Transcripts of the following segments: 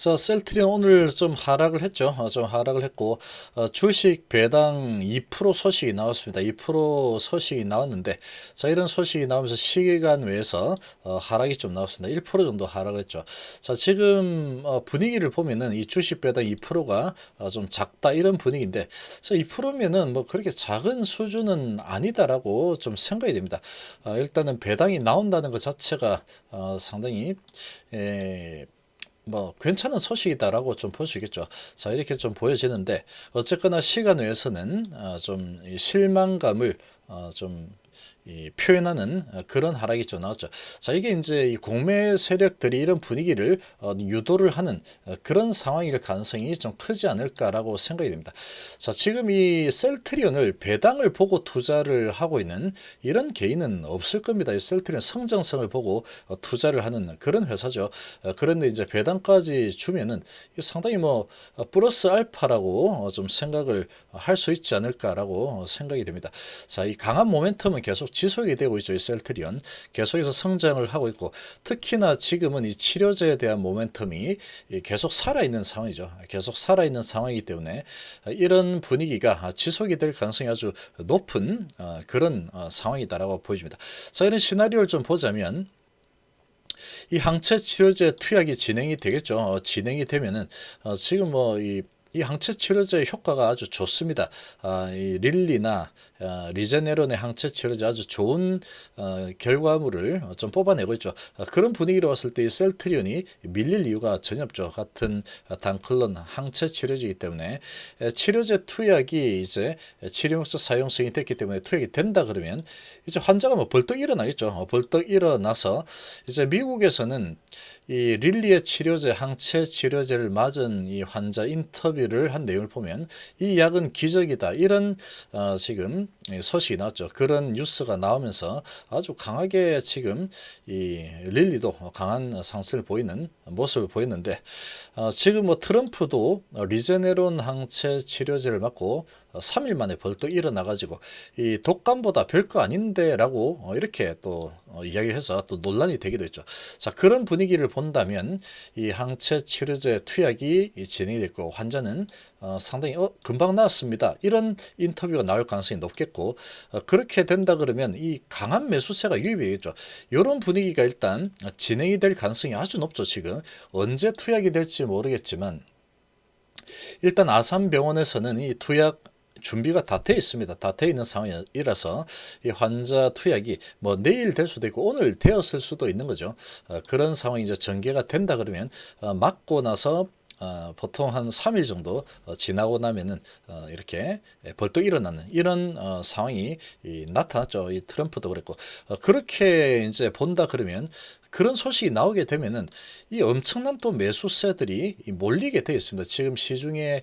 자, 셀트리온 오늘 좀 하락을 했죠. 좀 하락을 했고, 주식 배당 2% 소식이 나왔습니다. 2% 소식이 나왔는데, 자, 이런 소식이 나오면서 시간 외에서 하락이 좀 나왔습니다. 1% 정도 하락을 했죠. 자, 지금 분위기를 보면은 이 주식 배당 2%가 좀 작다 이런 분위기인데, 2%면은 뭐 그렇게 작은 수준은 아니다라고 좀 생각이 됩니다. 일단은 배당이 나온다는 것 자체가 상당히 뭐 괜찮은 소식이다라고 좀 볼 수 있겠죠. 자, 이렇게 좀 보여지는데 어쨌거나 시간 외에서는 좀 실망감을 좀 표현하는 그런 하락이 좀 나왔죠. 자, 이게 이제 이 공매 세력들이 이런 분위기를 유도를 하는 그런 상황일 가능성이 좀 크지 않을까라고 생각이 됩니다. 자, 지금 이 셀트리온을 배당을 보고 투자를 하고 있는 이런 개인은 없을 겁니다. 이 셀트리온 성장성을 보고 투자를 하는 그런 회사죠. 그런데 이제 배당까지 주면은 상당히 뭐 플러스 알파라고 좀 생각을 할 수 있지 않을까라고 생각이 됩니다. 자, 이 강한 모멘텀은 계속 지속이 되고 있죠. 이 셀트리온 계속해서 성장을 하고 있고, 특히나 지금은 이 치료제에 대한 모멘텀이 계속 살아있는 상황이죠. 계속 살아있는 상황이기 때문에 이런 분위기가 지속이 될 가능성이 아주 높은 그런 상황이다라고 보여집니다. 자, 이런 시나리오를 좀 보자면 이 항체 치료제 투약이 진행이 되겠죠. 진행이 되면은 지금 뭐 이 항체 치료제의 효과가 아주 좋습니다. 이 릴리나 리제네론의 항체 치료제 아주 좋은 결과물을 좀 뽑아내고 있죠. 그런 분위기로 봤을 때 이 셀트리온이 밀릴 이유가 전혀 없죠. 같은 단클론 항체 치료제이기 때문에 치료제 투약이 이제 치료 목적 사용성이 됐기 때문에 투약이 된다 그러면 이제 환자가 뭐 벌떡 일어나겠죠. 벌떡 일어나서 이제 미국에서는 이 릴리의 치료제, 항체 치료제를 맞은 이 환자 인터뷰를 한 내용을 보면 이 약은 기적이다. 이런 지금 소식이 나왔죠. 그런 뉴스가 나오면서 아주 강하게 지금 이 릴리도 강한 상승을 보이는 모습을 보였는데, 지금 뭐 트럼프도 리제네론 항체 치료제를 맞고 3일 만에 벌떡 일어나가지고 이 독감보다 별거 아닌데라고 이렇게 또 이야기를 해서 또 논란이 되기도 했죠. 자, 그런 분위기를 본다면 이 항체 치료제 투약이 진행이 됐고 환자는 상당히 금방 나았습니다. 이런 인터뷰가 나올 가능성이 높겠고, 그렇게 된다 그러면 이 강한 매수세가 유입이 되겠죠. 이런 분위기가 일단 진행이 될 가능성이 아주 높죠. 지금 언제 투약이 될지 모르겠지만 일단 아산병원에서는 이 투약 준비가 다 돼 있습니다. 다 돼 있는 상황이라서 이 환자 투약이 뭐 내일 될 수도 있고 오늘 되었을 수도 있는 거죠. 그런 상황이 이제 전개가 된다 그러면 맞고 나서 보통 한 3일 정도 지나고 나면은 이렇게 벌떡 일어나는 이런 상황이 나타났죠. 이 트럼프도 그랬고, 그렇게 이제 본다 그러면 그런 소식이 나오게 되면은 이 엄청난 또 매수세들이 몰리게 되어 있습니다. 지금 시중에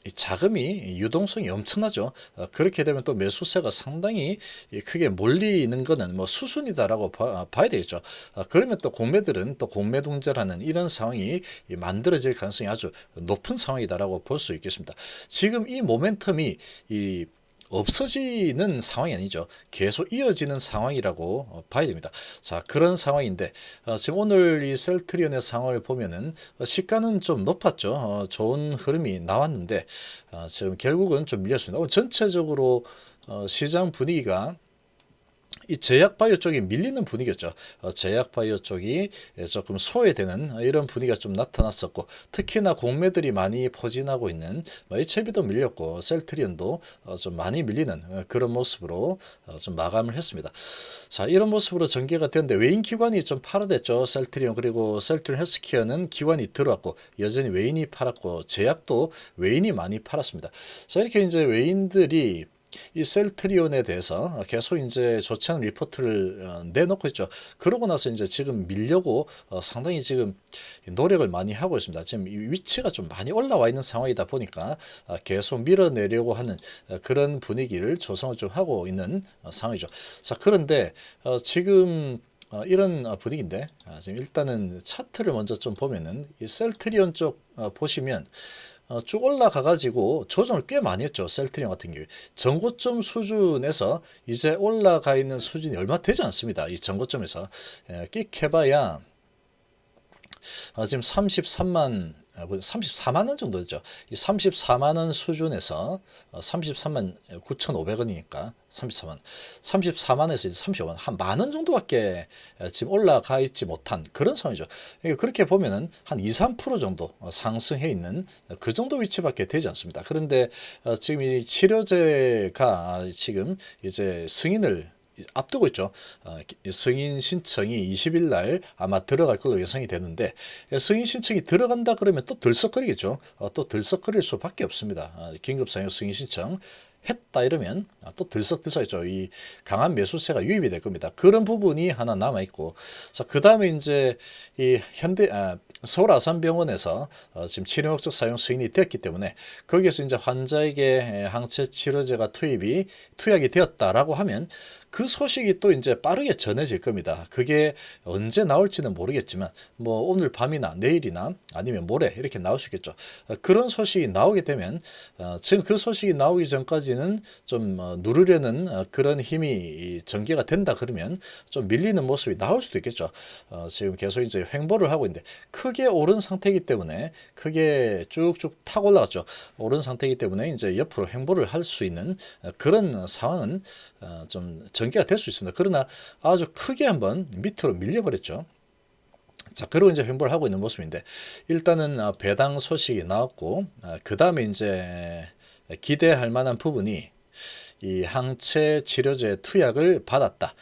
이 자금이 유동성이 엄청나죠. 그렇게 되면 또 매수세가 상당히 크게 몰리는 거는 뭐 수순이다라고 봐야 되겠죠. 그러면 또 공매들은 또 공매동절하는 이런 상황이 만들어질 가능성이 아주 높은 상황이다라고 볼 수 있겠습니다. 지금 이 모멘텀이 이 없어지는 상황이 아니죠. 계속 이어지는 상황이라고 봐야 됩니다. 자, 그런 상황인데 지금 오늘 이 셀트리온의 상황을 보면은 시가는 좀 높았죠. 좋은 흐름이 나왔는데 지금 결국은 좀 밀렸습니다. 전체적으로 시장 분위기가 이 제약바이오 쪽이 밀리는 분위기였죠. 제약바이오 쪽이 조금 소외되는 이런 분위기가 좀 나타났었고, 특히나 공매들이 많이 포진하고 있는 HLB도 밀렸고 셀트리온도 좀 많이 밀리는 그런 모습으로 좀 마감을 했습니다. 자, 이런 모습으로 전개가 되는데 외인 기관이 좀 팔아댔죠. 셀트리온 그리고 셀트리온 헬스케어는 기관이 들어왔고 여전히 외인이 팔았고 제약도 외인이 많이 팔았습니다. 자, 이렇게 이제 외인들이 이 셀트리온에 대해서 계속 이제 좋지 않은 리포트를 내놓고 있죠. 그러고 나서 이제 지금 밀려고 상당히 지금 노력을 많이 하고 있습니다. 지금 위치가 좀 많이 올라와 있는 상황이다 보니까 계속 밀어내려고 하는 그런 분위기를 조성을 좀 하고 있는 상황이죠. 자, 그런데 지금 이런 분위기인데 지금 일단은 차트를 먼저 좀 보면은 이 셀트리온 쪽 보시면 쭉 올라가가지고 조정을 꽤 많이 했죠. 셀트리온 같은 경우에. 전고점 수준에서 이제 올라가 있는 수준이 얼마 되지 않습니다. 이 전고점에서. 끽 해봐야 지금 34만 원 정도 되죠. 이 34만 원 수준에서 33만 9,500원이니까 34만에서 이제 35만 한 만 원 정도밖에 지금 올라가 있지 못한 그런 상황이죠. 그렇게 보면은 한 2, 3% 정도 상승해 있는 그 정도 위치밖에 되지 않습니다. 그런데 지금 이 치료제가 지금 이제 승인을 앞두고 있죠. 승인 신청이 20일 날 아마 들어갈 걸로 예상이 되는데 승인 신청이 들어간다 그러면 또 들썩거리겠죠. 또 들썩거릴 수밖에 없습니다. 긴급 사용 승인 신청 했다 이러면 또 들썩들썩했죠. 이 강한 매수세가 유입이 될 겁니다. 그런 부분이 하나 남아 있고, 자, 그 다음에 이제 이 서울 아산병원에서 지금 치료 목적 사용 승인이 되었기 때문에 거기에서 이제 환자에게 항체 치료제가 투약이 되었다라고 하면 그 소식이 또 이제 빠르게 전해질 겁니다. 그게 언제 나올지는 모르겠지만 뭐 오늘 밤이나 내일이나 아니면 모레 이렇게 나올 수 있겠죠. 그런 소식이 나오게 되면 지금 그 소식이 나오기 전까지는 좀 누르려는 그런 힘이 전개가 된다 그러면 좀 밀리는 모습이 나올 수도 있겠죠. 지금 계속 이제 횡보를 하고 있는데 크게 오른 상태이기 때문에 크게 쭉쭉 타고 올라갔죠. 오른 상태이기 때문에 이제 옆으로 횡보를 할 수 있는 그런 상황은 좀 전개가 될 수 있습니다. 그러나 아주 크게 한번 밑으로 밀려버렸죠. 자, 그리고 이제 횡보를 하고 있는 모습인데 일단은 배당 소식이 나왔고 그 다음에 이제 기대할 만한 부분이 이 항체 치료제 투약을 받았다.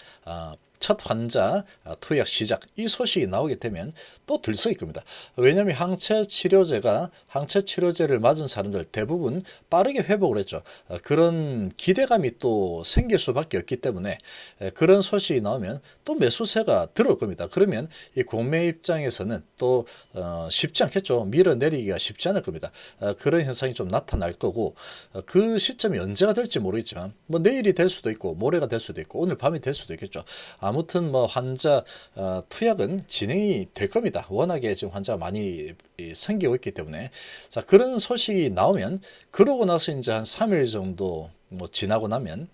첫 환자 투약 시작 이 소식이 나오게 되면 또 들썩일 겁니다. 왜냐하면 항체 치료제를 맞은 사람들 대부분 빠르게 회복을 했죠. 그런 기대감이 또 생길 수밖에 없기 때문에 그런 소식이 나오면 또 매수세가 들어올 겁니다. 그러면 이 공매 입장에서는 또 쉽지 않겠죠. 밀어내리기가 쉽지 않을 겁니다. 그런 현상이 좀 나타날 거고 그 시점이 언제가 될지 모르겠지만 뭐 내일이 될 수도 있고 모레가 될 수도 있고 오늘 밤이 될 수도 있겠죠. 아무튼 뭐 환자 투약은 진행이 될 겁니다. 워낙에 지금 환자가 많이 생기고 있기 때문에 자 그런 소식이 나오면 그러고 나서 이제 한 3일 정도 뭐 지나고 나면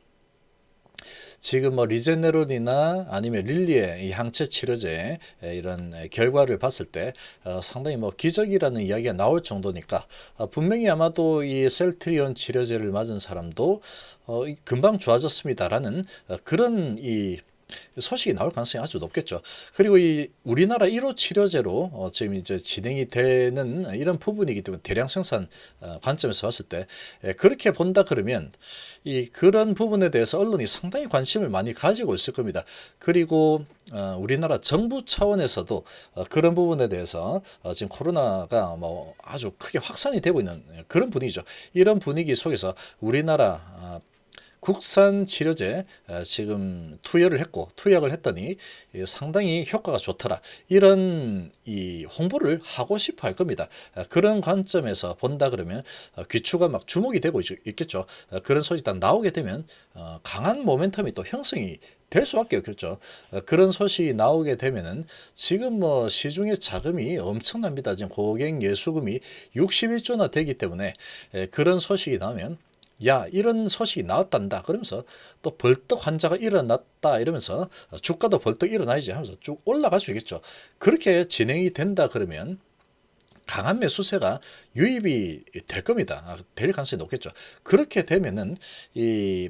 지금 뭐 리제네론이나 아니면 릴리의 이 항체 치료제 이런 결과를 봤을 때 상당히 뭐 기적이라는 이야기가 나올 정도니까 분명히 아마도 이 셀트리온 치료제를 맞은 사람도 금방 좋아졌습니다라는 그런 이 소식이 나올 가능성이 아주 높겠죠. 그리고 이 우리나라 1호 치료제로 지금 이제 진행이 되는 이런 부분이기 때문에 대량 생산 관점에서 봤을 때 그렇게 본다 그러면 이 그런 부분에 대해서 언론이 상당히 관심을 많이 가지고 있을 겁니다. 그리고 우리나라 정부 차원에서도 그런 부분에 대해서 지금 코로나가 뭐 아주 크게 확산이 되고 있는 그런 분위기죠. 이런 분위기 속에서 우리나라 국산 치료제 지금 투약을 했더니 상당히 효과가 좋더라. 이런 이 홍보를 하고 싶어 할 겁니다. 그런 관점에서 본다 그러면 귀추가 막 주목이 되고 있겠죠. 그런 소식이 딱 나오게 되면 강한 모멘텀이 또 형성이 될 수밖에 없겠죠. 그런 소식이 나오게 되면은 지금 뭐 시중의 자금이 엄청납니다. 지금 고객 예수금이 61조나 되기 때문에 그런 소식이 나오면 야 이런 소식이 나왔단다 그러면서 또 벌떡 환자가 일어났다 이러면서 주가도 벌떡 일어나야지 하면서 쭉 올라갈 수 있겠죠. 그렇게 진행이 된다 그러면 강한 매수세가 유입이 될 겁니다. 될 가능성이 높겠죠. 그렇게 되면은 이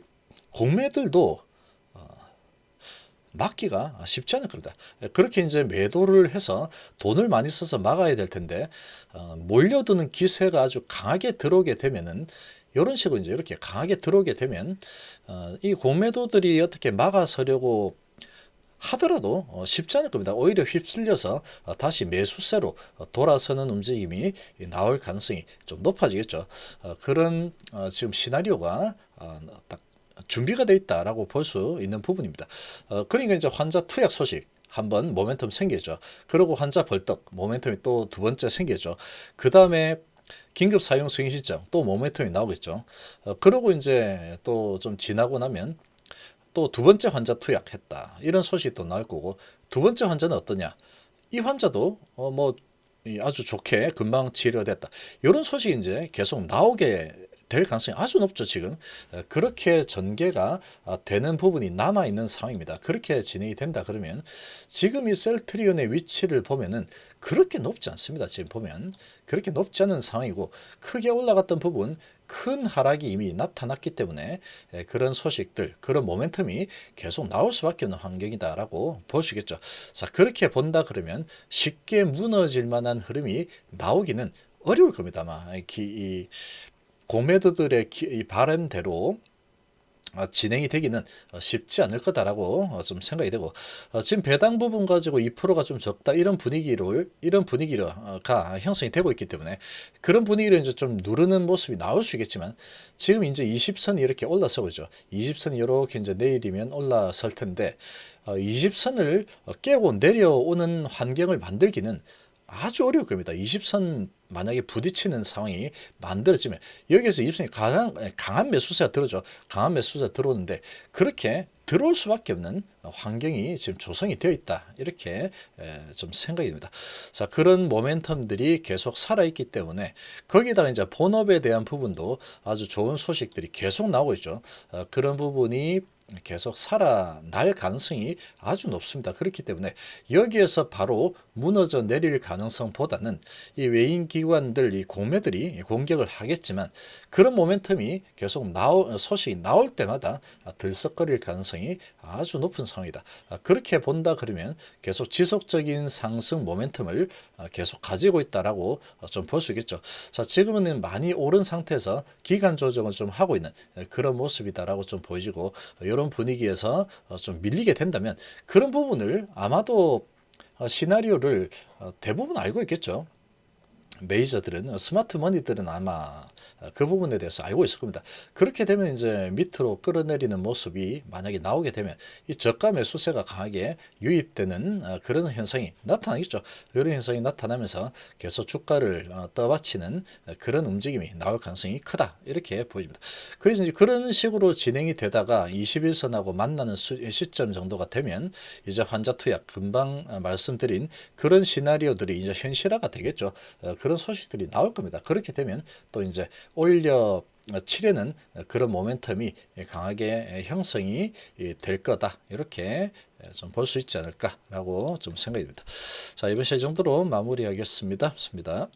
공매들도 막기가 쉽지 않을 겁니다. 그렇게 이제 매도를 해서 돈을 많이 써서 막아야 될 텐데 몰려드는 기세가 아주 강하게 들어오게 되면은 이런 식으로 이제 이렇게 강하게 들어오게 되면 이 공매도들이 어떻게 막아서려고 하더라도 쉽지 않을 겁니다. 오히려 휩쓸려서 다시 매수세로 돌아서는 움직임이 나올 가능성이 좀 높아지겠죠. 그런 지금 시나리오가 딱 준비가 돼 있다라고 볼 수 있는 부분입니다. 그러니까 이제 환자 투약 소식 한번 모멘텀 생기죠. 그리고 환자 벌떡 모멘텀이 또 두 번째 생기죠. 그 다음에 긴급 사용 승인 신청 또 모멘텀이 나오겠죠. 그러고 이제 또 좀 지나고 나면 또 두 번째 환자 투약했다 이런 소식이 또 나올 거고 두 번째 환자는 어떠냐? 이 환자도 뭐 아주 좋게 금방 치료됐다 이런 소식이 이제 계속 나오게 될 가능성이 아주 높죠. 지금 그렇게 전개가 되는 부분이 남아 있는 상황입니다. 그렇게 진행이 된다 그러면 지금 이 셀트리온의 위치를 보면은 그렇게 높지 않습니다. 지금 보면 그렇게 높지 않은 상황이고 크게 올라갔던 부분 큰 하락이 이미 나타났기 때문에 그런 소식들, 그런 모멘텀이 계속 나올 수밖에 없는 환경이다라고 보시겠죠. 자, 그렇게 본다 그러면 쉽게 무너질 만한 흐름이 나오기는 어려울 겁니다. 아마 이 고매도들의 이 바람대로 진행이 되기는 쉽지 않을 거다라고 좀 생각이 되고 지금 배당 부분 가지고 2%가 좀 적다 이런 분위기가 형성이 되고 있기 때문에 그런 분위기를 이제 좀 누르는 모습이 나올 수 있겠지만 지금 이제 20선이 이렇게 올라서고 있죠. 20선이 이렇게 이제 내일이면 올라설 텐데 20선을 깨고 내려오는 환경을 만들기는 아주 어려울 겁니다. 20선 만약에 부딪히는 상황이 만들어지면 여기에서 20선이 강한 매수세가 들어오죠. 강한 매수세가 들어오는데 그렇게 들어올 수밖에 없는 환경이 지금 조성이 되어 있다. 이렇게 좀 생각이 듭니다. 자, 그런 모멘텀들이 계속 살아있기 때문에 거기다가 이제 본업에 대한 부분도 아주 좋은 소식들이 계속 나오고 있죠. 그런 부분이 계속 살아날 가능성이 아주 높습니다. 그렇기 때문에 여기에서 바로 무너져 내릴 가능성보다는 이 외인 기관들, 이 공매들이 공격을 하겠지만 그런 모멘텀이 계속 소식이 나올 때마다 들썩거릴 가능성이 아주 높은 상황이다. 그렇게 본다 그러면 계속 지속적인 상승 모멘텀을 계속 가지고 있다라고 좀 볼 수 있겠죠. 자, 지금은 많이 오른 상태에서 기간 조정을 좀 하고 있는 그런 모습이다라고 좀 보이고 이런 분위기에서 좀 밀리게 된다면 그런 부분을 아마도 시나리오를 대부분 알고 있겠죠. 메이저들은 스마트 머니들은 아마 그 부분에 대해서 알고 있을 겁니다. 그렇게 되면 이제 밑으로 끌어내리는 모습이 만약에 나오게 되면 이 저가 매수세가 강하게 유입되는 그런 현상이 나타나겠죠. 이런 현상이 나타나면서 계속 주가를 떠받치는 그런 움직임이 나올 가능성이 크다. 이렇게 보입니다. 그래서 이제 그런 식으로 진행이 되다가 21선하고 만나는 시점 정도가 되면 이제 환자 투약 금방 말씀드린 그런 시나리오들이 이제 현실화가 되겠죠. 그런 소식들이 나올 겁니다. 그렇게 되면 또 이제 올려 치려는 그런 모멘텀이 강하게 형성이 될 거다. 이렇게 좀 볼 수 있지 않을까라고 좀 생각이 듭니다. 자, 이번 시간 정도로 마무리하겠습니다. 좋습니다.